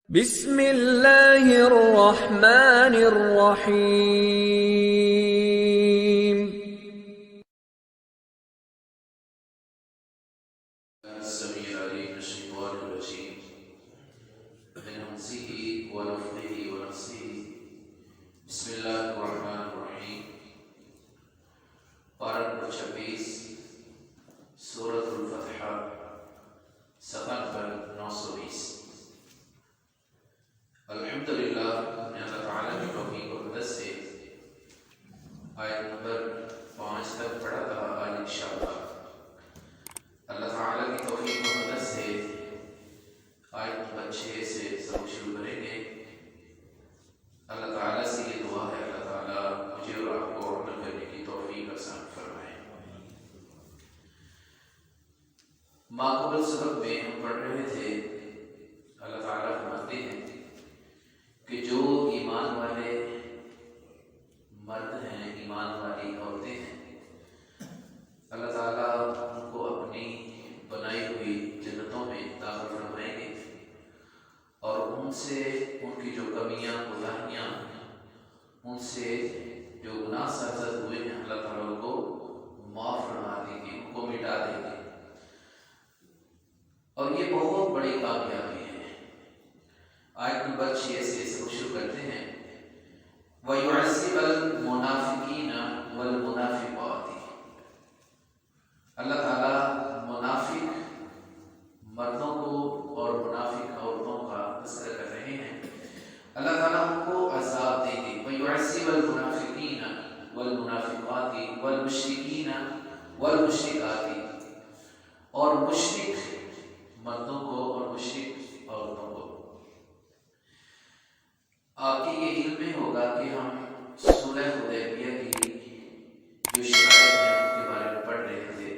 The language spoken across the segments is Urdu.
بسم اللہ الرحمن الرحیم۔ السميع العليم من الشيطان الرجيم من همزه ونفخه ونفثه بسم اللہ الرحمن الرحیم۔ پارہ نمبر 26 سورۃ الفتح، صفحہ نمبر 920۔ الحمدللہ، میں اللہ تعالیٰ کی توفیق و مدد سے آیت نمبر 5 تک پڑھا تھا۔ آج انشاءاللہ اللہ تعالیٰ کی توفیق و مدد سے آیت نمبر 6 سے سب شروع کریں گے۔ اللہ تعالیٰ سے یہ دعا ہے، اللہ تعالیٰ مجھے اور آپ کو عمل کرنے کی توفیق عطا فرمائے۔ ماقبل سبق میں ہم پڑھ رہے تھے، اللہ تعالیٰ فرماتے ہیں کہ جو ایمان والے مرد ہیں، ایمان والی عورتیں ہیں، اللہ تعالیٰ ان کو اپنی بنائی ہوئی جنتوں میں داخل فرمائیں گے اور ان سے ان کی جو کمیاں کوتاہیاں، ان سے جو گناہ سرزد ہوئے ہیں، اللہ تعالیٰ ان کو معاف فرما دیں گے، ان کو مٹا دیں گے۔ اور یہ بہت بڑی کامیابی ہے۔ آیت نمبر 6 سے سب شروع کرتے ہیں۔ وَيُعَذِّبَ الْمُنَافِقِينَ وَالْمُنَافِقَاتِ۔ اللہ تعالیٰ منافق مردوں کو اور منافق عورتوں کا تذکرہ کر رہے ہیں۔ اللہ تعالیٰ ان کو عذاب دیں گے۔ وَيُعَذِّبَ الْمُنَافِقِينَ وَالْمُنَافِقَاتِ وَالْمُشْرِكِينَ وَالْمُشْرِكَاتِ، اور مشرک مردوں کو اور مشرک عورتوں کو۔ آپ کے یہ علم میں ہوگا کہ ہم صلح حدیبیہ کی جو شرائط ہیں ان کے بارے میں پڑھ رہے تھے۔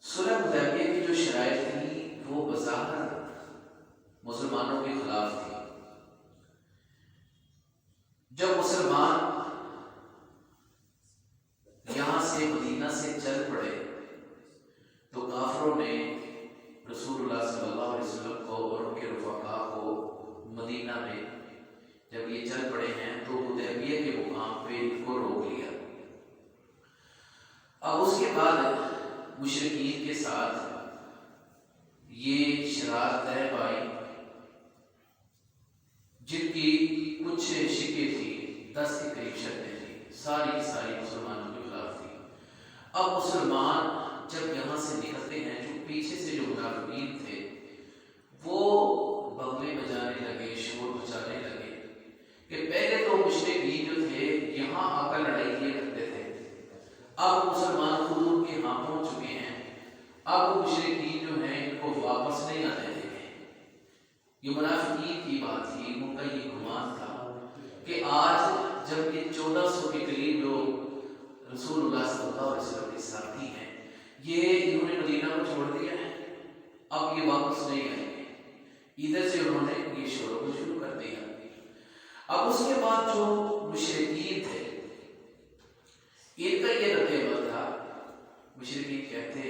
صلح حدیبیہ کی جو شرائط تھیں وہ بظاہر مسلمانوں کے خلاف تھی۔ جب مسلمان یہاں سے مدینہ سے چل پڑے تو کافروں نے رسول اللہ صلی اللہ علیہ وسلم کو اور ان کے رفقاء کو مدینہ میں جب یہ چل پڑے ہیں تو حدیبیہ کے مقام پہ ان کو روک لیا۔ اب اس کے بعد مشرکین کے ساتھ یہ شرارت طے پائی، جن کی کچھ شکیں تھیں، 10 کے قریب شرطیں تھیں، ساری کی ساری مسلمانوں کے خلاف تھی۔ اب مسلمان جب یہاں سے نکلتے ہیں، جو پیچھے سے جو منافقین تھے وہ بغلے بجانے لگے، شور مچانے لگے کہ پہلے تو مشرکین جو تھے یہاں آ کر لڑائی کیے کرتے تھے، اب مسلمان خود ان کے ہاں پہنچ چکے ہیں، اب مشرکین جو ہیں ان کو واپس نہیں آنے دیں گے۔ یہ منافقین کی بات تھی، ان کا یہ گمان تھا کہ آج جب یہ 1400 کے قریب جو رسول اللہ صلی اللہ علیہ وسلم کے ساتھی ہیں، یہ انہوں نے مدینہ کو چھوڑ دیا ہے، اب یہ واپس نہیں آئیں گے۔ ادھر سے انہوں نے یہ شروع کو شروع کر دیا۔ اب اس کے بعد جو مشرکین تھے ان کا یہ رد عمل تھا، مشرکین کہتے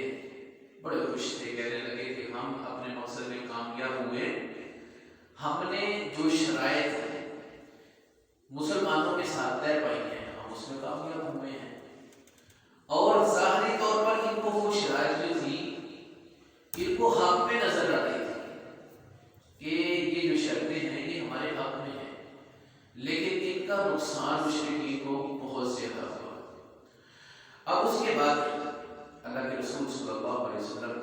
بڑے خوش تھے، کہنے لگے کہ ہم اپنے مقصد میں کامیاب ہوئے، ہم نے جو شرائط مسلمانوں کے ساتھ طے پائی ہیں ہم اس میں کامیاب ہوئے ہیں۔ اور ظاہری طور پر ان کو وہ شرائط جو تھی ان کو حق میں نظر آ رہی تھی کہ یہ جو شرطیں ہیں یہ ہمارے حق میں ہیں، لیکن ان کا نقصان مشرکین کو بہت زیادہ ہوا۔ اب اس کے بعد اللہ کے رسول صلی اللہ علیہ وسلم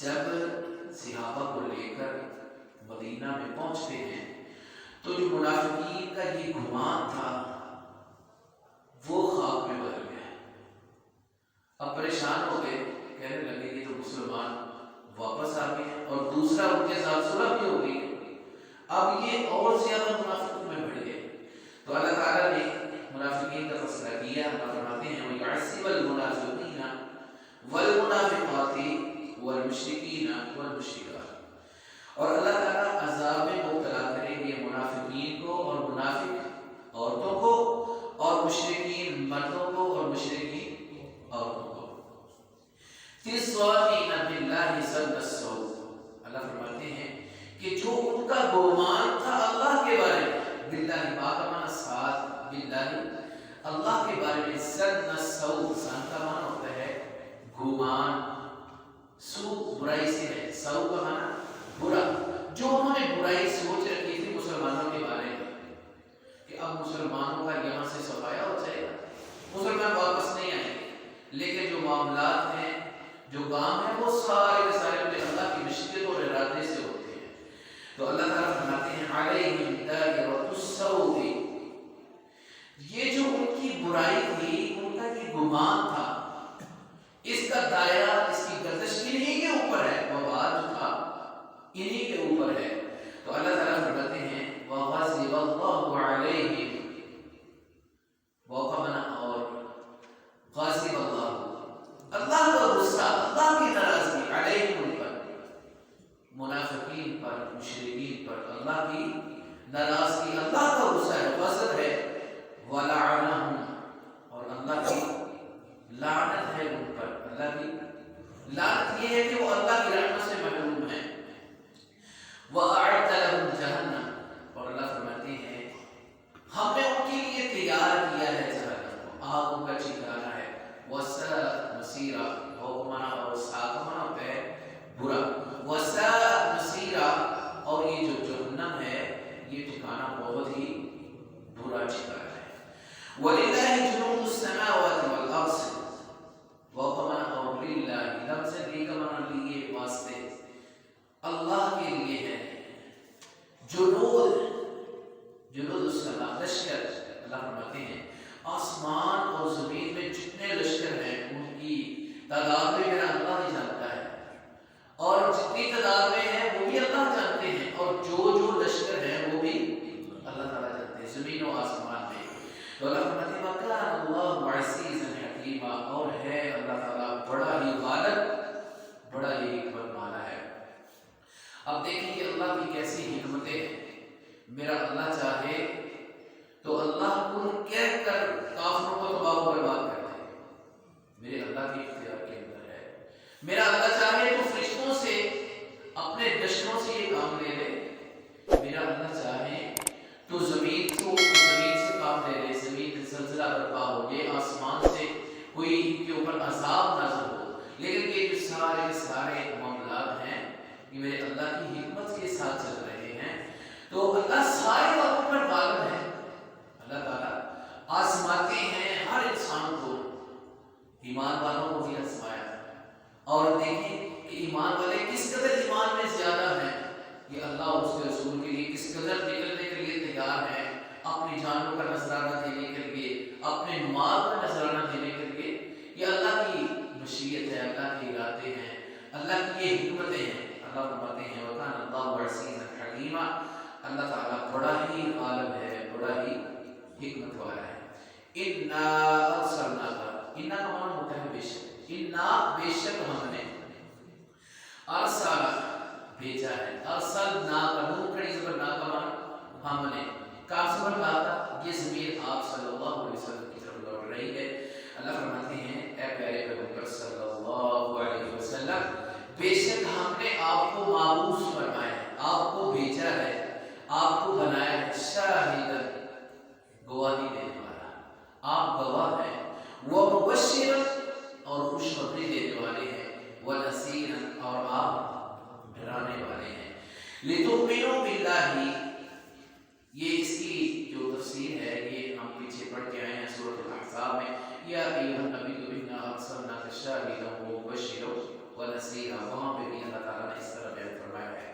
جب صحابہ کو لے کر مدینہ میں پہنچتے ہیں تو جو منافقین کا یہ گمان تھا وہ خواب میں بدل گیا۔ اب پریشان ہو گئے، کہنے لگے کہ تو مسلمان واپس آ گئے اور دوسرا ان کے ساتھ صلح بھی ہو گئی، اب یہ اور زیادہ منافقت میں بڑھ گئے۔ تو اللہ تعالیٰ نے منافقین کا فیصلہ کیا۔ اللہ فرماتے ہیں وَيُعَذِّبَ الْمُنَافِقِينَ وَالْمُنَافِقَاتِ وَالْمُشْرِكِينَ وَالْمُشْرِكَاتِ، اور اللہ تعالیٰ عذاب میں مبتلا کریں گے منافقین کو اور منافق عورتوں کو اور مشرکین مردوں کو اور مشرکین عورتوں کو۔ فِي الصَّالِحِينَ بِاللَّهِ سارے کے سارے اپنے اللہ کی مشیت اور ارادے سے ہوتے ہیں. تو اللہ تعالیٰ فرماتے ہیں علیہم دائرۃ السوء، یہ جو ان کی برائی تھی، ان کا یہ گمان تھا، اس کا دائرہ، اس کی گردش انہی کے اوپر ہے، وبال جو تھا انہی کے اوپر ہے. تو اللہ تعالیٰ فرماتے ہیں وغضب اللہ علیہم، وقمنا اور غاضب اللہ، اللہ کا غصہ، اللہ کی ناراضگی علیہم پر، منافقین پر، مشرکین پر اللہ کی ناراضگی، اللہ کا غصہ ہے، غضب ہے. وَلَعَنَهُمْ، اور اللہ کی لعنت ہے ان پر. اللہ کی لعنت یہ ہے کہ وہ اللہ کی رحمت سے محروم ہیں. وَأَعَدَّ لَهُمْ جَهَنَّمَ، اور اللہ فرماتے ہیں ہم نے ان کے لیے تیار کیا ہے جہنم کو، آگ ان کا ٹھکانہ ہے. وَسَاءَتْ مَصِيرًا، حکمنا اور ساکمنا پہ برا. وَسَاءَتْ مَصِيرًا، اور یہ جو جہنم ہے یہ ٹھکانہ بہت ہی برا ٹھکانہ ہے. وَلِلَّهِ جُنُودُ السَّمَاوَاتِ وَالْأَرْضِ، وَقَمَنَ اور لِلَّهِ لفظ لیکمن لیے واسطے اللہ کے لیے ہے. جنود السماء، لشکر. اللہ فرماتے ہیں آسمان اور زمین میں جتنے لشکر ہیں ان کی تعداد میں میرا اللہ ہی جانتا ہے، اور جتنی تعداد میں ہے وہ بھی اللہ جانتے ہیں، اور جو لشکر ہیں وہ بھی اللہ تعالیٰ جانتے ہیں زمین و آسمان میں. تو اللہ فرماتے ہیں وَكَانَ اللَّهُ عَزِيزًا حَكِيمًا، اور ہے اللہ تعالیٰ بڑا ہی غالب، بڑا ہی حکمت والا ہے. اب دیکھیں کہ اللہ کی کیسی حکمتیں ہیں. میرا اللہ چاہے تو اللہ کن کہہ کر کافروں کو تباہ و برباد کر دے، میرے اللہ کے اختیار کے اندر ہے. میرا اللہ چاہے تو فرشتوں سے، اپنے دشمنوں سے یہ کام لے لے. میرا اللہ چاہے تو زمین سے کام لے لے، زمین میں زلزلہ برپا ہو گئے، آسمان سے کوئی ان کے اوپر عذاب نازل ہو. لیکن یہ جو سارے کے سارے معاملات ہیں یہ میرے اللہ کی حکمت کے ساتھ چل رہے ہیں. تو اللہ سارے وقت پر غالب ہے. اللہ تعالیٰ آزماتے ہیں ہر انسان کو، ایمان والوں کو بھی آزمایا. اور دیکھیں کہ ایمان والے کس قدر ایمان میں زیادہ ہیں، یہ اللہ اور اس کے رسول کے لیے کس قدر نکلنے کے لیے تیار ہیں، اپنی جانوں کا نذرانہ دینے کے لیے، اپنے مال کا نذرانہ دینے کے لیے. یہ اللہ کی مشیت ہے، اللہ کے ارادے ہیں، اللہ کی یہ حکمتیں ہیں. اللہ فرماتے ہیں وَكَانَ اللَّهُ عَزِيزًا حَكِيمًا، اللہ تعالیٰ بڑا ہی غالب ہے، بڑا ہی حکمت والا ہے. اِنَّا أَرْسَلْنَاكَ، اِنَّا کا معنی ہوتا ہے بے شک. اِنَّا بے شک ہم نے، ارسل بھیجا ہے. ارسلناک، نون کھڑی زبر نا کا معنی ہم نے، کاف زبر لا کا، یہ ضمیر آپ صلی اللہ علیہ وسلم کی طرف لوٹ رہی ہے. اللہ فرماتے ہیں اے پیارے پیغمبر صلی اللہ علیہ وسلم، بے شک ہم نے آپ کو مابعوث فرمایا ہے، آپ کو بھیجا ہے، آپ کو بنایا ہے. شاہداً، گواہی دینے والا، آپ گواہ ہیں. ومبشراً، اور خوشخبری دینے والے ہیں. ونذیراً، اور آپ ڈرانے والے ہیں. لتؤمنوا باللہ، یہ اس کی جو تفسیر ہے یہ ہم پیچھے پڑھ کے آئے ہیں سورۃ الاحزاب میں. یا ایھا النبی انا ارسلناک شاہدا ومبشرا ونذیرا، وہاں پہ بھی اللہ تعالیٰ نے اس طرح بیان فرمایا ہے.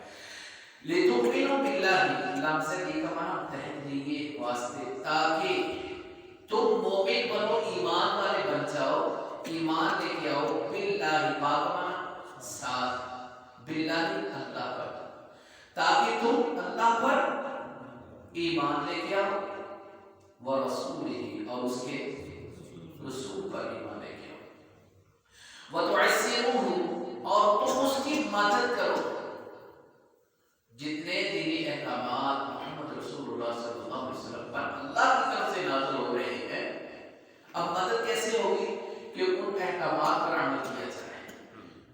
لتؤمنوا باللہ، لام سے یہ کا معنی تحت لیے واسطے، تاکہ تم مومن بنو، ایمان والے بن جاؤ، ایمان لے کے آؤ. باللہ، پاک معنی ساتھ، باللہ اللہ پر، تاکہ تم اللہ پر ایمان لے کے آؤ. ورسولہ، اور اس کے رسول پر ایمان لے کے آؤ. وتعزروہ، اور تم اس کی مدد کرو. جتنے دینی احکامات محمد رسول اللہ صلی اللہ علیہ وسلم پر اللہ کی طرف سے نازل ہو رہے ہیں، اب مدد کیسے ہوگی کہ ان احکامات پر عمل کیا جائے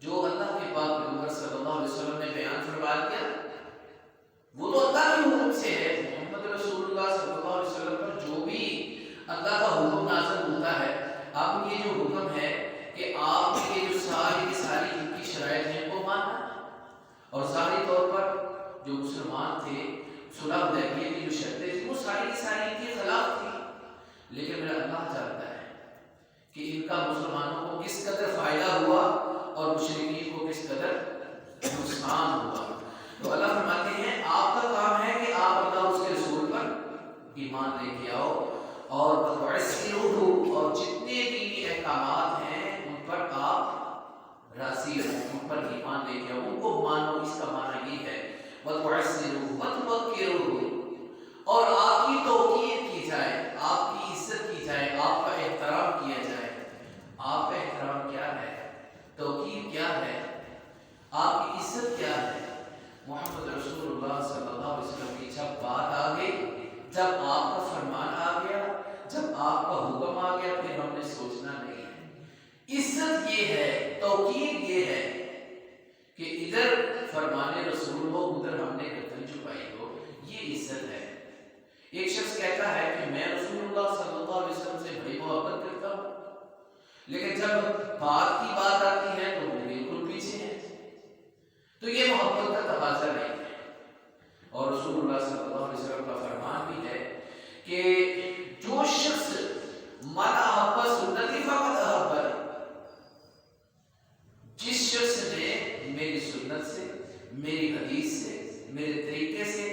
جو اللہ کے پاک پیغمبر صلی اللہ علیہ وسلم نے بیان فرما دیا. وہ تو اللہ کے حکم سے ہے. محمد رسول اللہ صلی اللہ علیہ وسلم پر جو بھی اللہ کا حکم نازل ہوتا ہے، اب یہ جو حکم ہے کہ آپ کے جو ساری کی ساری ان کی شرائط ہیں وہ ماننا، اور ظاہری طور پر جو مسلمان تھے صلح حدیبیہ کی جو شرطیں تھیں وہ ساری کی ساری ان کے خلاف تھی. لیکن میرا اللہ جانتا ہے کہ ان کا مسلمانوں کو کس قدر فائدہ ہوا اور مشرکین کو کو کس قدر نقصان ہوا۔ تو اللہ فرماتے ہیں آپ کا کام ہے کہ آپ اللہ اس کے رسول پر ایمان لے کے آؤ، اور اور جتنے دینی احکامات ہیں ان پر آپ راضی ہو، ان پر ایمان لے کے آؤ، ان کو مانو۔ اس کا معنی یہ ہے اور آپ کی توقیر کی جائے، آپ کی عزت کی جائے، آپ کا احترام کیا جائے۔ آپ کا احترام کیا ہے؟ توقیر کیا ہے؟ آپ کی عزت کیا ہے؟ محمد رسول اللہ صلی اللہ علیہ وسلم کی جب بات آ گئی، جب آپ کا فرمان آ گیا، جب آپ کا حکم آ گیا، پھر ہم نے سوچنا نہیں ہے۔ عزت یہ ہے، توقیر یہ ہے کہ ادھر فرمان رسول ہو، ادھر ہم نے گردن جھکائی ہو، یہ عزت ہے۔ ایک شخص کہتا ہے کہ میں رسول اللہ صلی اللہ علیہ وسلم سے بڑی محبت کرتا ہوں، لیکن جب بات کی بات آتی ہے تو وہ بالکل پیچھے ہے، تو یہ محبت کا تقاضا نہیں ہے۔ اور رسول اللہ صلی اللہ علیہ وسلم کا فرمان بھی ہے کہ جو شخص من احب سنتی فقد احبنی، جس شخص نے میری سنت سے، میری حدیث سے، میرے طریقے سے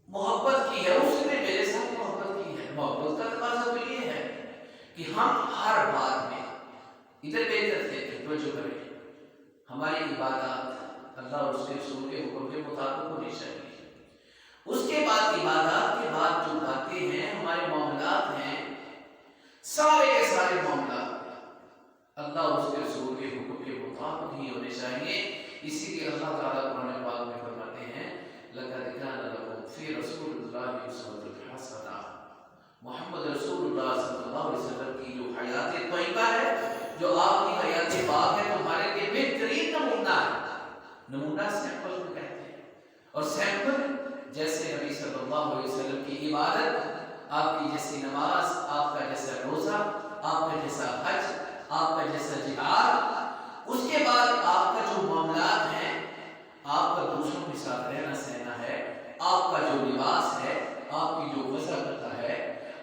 محبت کی ہے، اس نے میرے ساتھ محبت کی ہے۔ محبت کا تقاضا تو یہ ہے کہ ہم ہر بات میں ادھر بہتر تھے توجہ کریں، ہماری عبادات اللہ اور اس کے رسول کے حکم کے مطابق ہونی چاہیے۔ اس کے بعد عبادات کے بعد جو باتیں ہیں، ہمارے معاملات ہیں، سارے کے سارے معاملات اللہ اور اس کے رسول کے حکم کے مطابق ہی ہونے چاہیے۔ اسی لیے اللہ تعالیٰ قرآن پاک میں فرماتے ہیں لَقَدْ كَانَ لَكُمْ فِي رَسُولِ اللَّهِ أُسْوَةٌ حَسَنَةٌ۔ محمد رسول اللہ صلی اللہ علیہ وسلم کی جو حیات طیبہ ہے، جو آپ کی حیات پاک ہے، تمہارے لیے بہترین نمونہ ہے۔ نمونہ سیمپل کو کہتے ہیں، اور سیمپل جیسے نبی صلی اللہ علیہ وسلم کی عبادت، آپ کی جیسی نماز، آپ کا جیسا روزہ، آپ کا جیسا حج، آپ کا جیسا جہاد، اس کے بعد آپ کا جو معاملات ہیں، آپ کا دوسروں کے ساتھ رہنا سہنا ہے، آپ کا جو لباس ہے، آپ کی جو وضاحت ہے،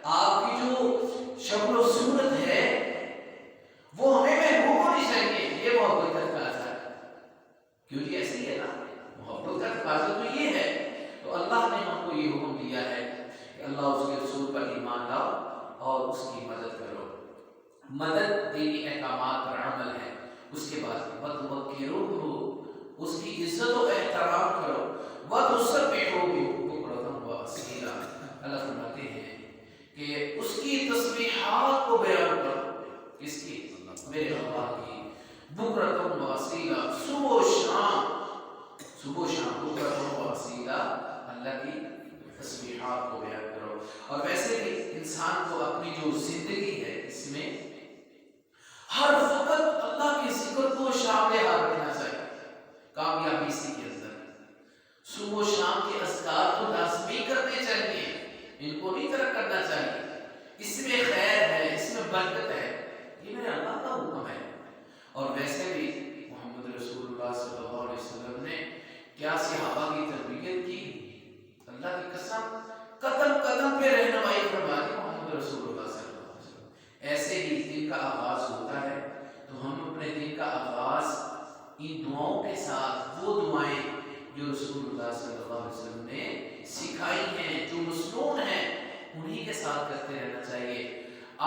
آپ کی جو شکل و صورت ہے، وہ ہمیں محبوب ہونی چاہیے۔ یہ محبت کا تقاضا ہے، کیوں جی ایسے ہی ہے نا، محبت کا تقاضا تو یہ ہے۔ تو اللہ نے ہم کو یہ حکم دیا ہے کہ اللہ اس کے رسول پر ایمان لاؤ اور اس کی مدد کرو۔ مدد دینی احکامات پر عمل ہے۔ اس کے بعد وَتُوَقِّرُوهُ، اس کی عزت و احترام کرو، وَتُسَبِّحُوهُ بُكْرَةً وَأَصِيلًا۔ اللہ فرماتے ہیں کہ اس کی تسبیحات کو بیان کرو، کس کی؟ میرے اللہ کی۔ بُكْرَةً وَأَصِيلًا، صبح و شام، صبح و شام بُكْرَةً وَأَصِيلًا اللہ کی تسبیحات کو بیان کرو۔ اور ویسے بھی انسان کو اپنی جو زندگی ہے اس میں ہر وقت اللہ کے ذکر کو شامل حال رکھنا چاہیے۔ کامیابی اسی کے اندر صبح و شام کے اذکار کو لازمی کرنے چاہیے، ان کو نہیں ترک کرنا چاہیے۔ اس میں خیر ہے، اس میں برکت ہے، یہ میرے اللہ کا حکم ہے۔ اور ویسے بھی محمد رسول اللہ صلی اللہ علیہ وسلم نے کیا صحابہ کی تربیت کی، اللہ کی قسم قدم قدم پہ رہنمائی فرما دی محمد رسول اللہ صلی اللہ علیہ وسلم۔ ایسے ہی دن کا آغاز ہوتا ہے تو ہم اپنے دن کا آغاز ان دعاؤں کے ساتھ، وہ دعائیں جو رسول اللہ صلی اللہ علیہ وسلم نے سکھائی ہیں، جو مسنون ہیں، انہی کے ساتھ کرتے رہنا چاہیے۔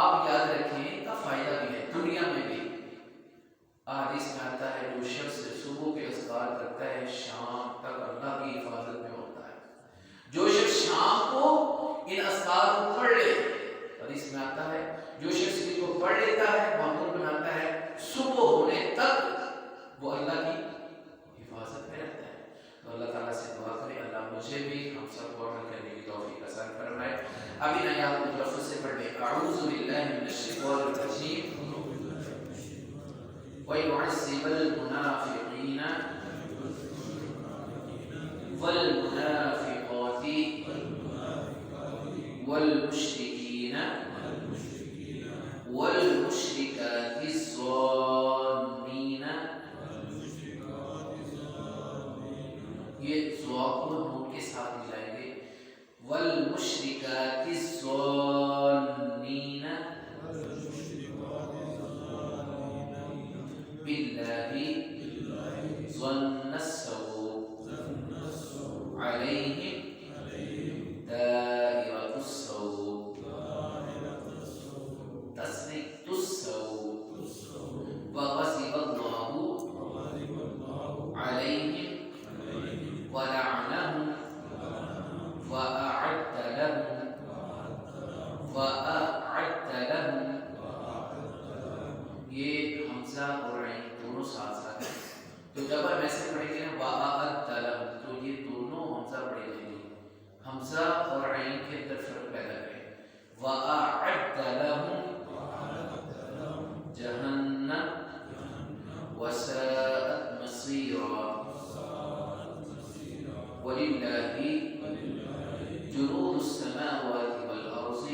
آپ یاد رکھیں، ان کا فائدہ بھی ہے دنیا میں بھی۔ حدیث میں آتا ہے جو شخص صبح کے اذکار کرتا ہے شام تک اللہ کی حفاظت میں ہوتا ہے۔ جو شخص شام کو ان اذکار کو پڑھ لے، حدیث میں آتا ہے جو شخص ان کو پڑھ لیتا ہے، معمول بناتا ہے، صبح ہونے تک وہ اللہ کی حفاظت میں رہتا ہے۔ تو اللہ تعالیٰ سے دعا کریں اللہ مجھے بھی ہم سب کو عمل کرنے کی توفیق عطا فرمائے۔ ابھی نیا متلفظ سے پڑھ لیں، اعوذ باللہ من الشیطان الرجیم وَيُعَذِّبَ الْمُنَافِقِينَ وَالْمُنَافِقَاتِ وَالْمُشْرِكِينَ وَالْمُشْرِكَاتِ الظَّانِّينَ، یہ ذوق کو نون کے ساتھ ملائیں گے، وَالْمُشْرِكَاتِ الظَّانِّينَ بِاللَّهِ ظن السوء عليهم دائرة السوء تصديق السوء وغضب الله عليهم ولعنهم وأعد لهم یہ حمزہ اور عین دونوں ساتھ ساتھ ہیں. تو جب ہم ایسے پڑھیں گے نا وَأَعَدَّ لَهُمْ تو یہ دونوں حمزہ پڑھے جائیں گے. حمزہ اور عین کے اندر فرق پیدا کریں. وَأَعَدَّ لَهُمْ جَهَنَّمَ وَسَاءَتْ مَصِيرًا وَلِلَّهِ جنود السماوات والأرض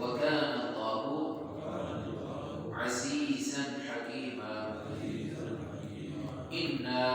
وكان الله عزيزا حكيما إنا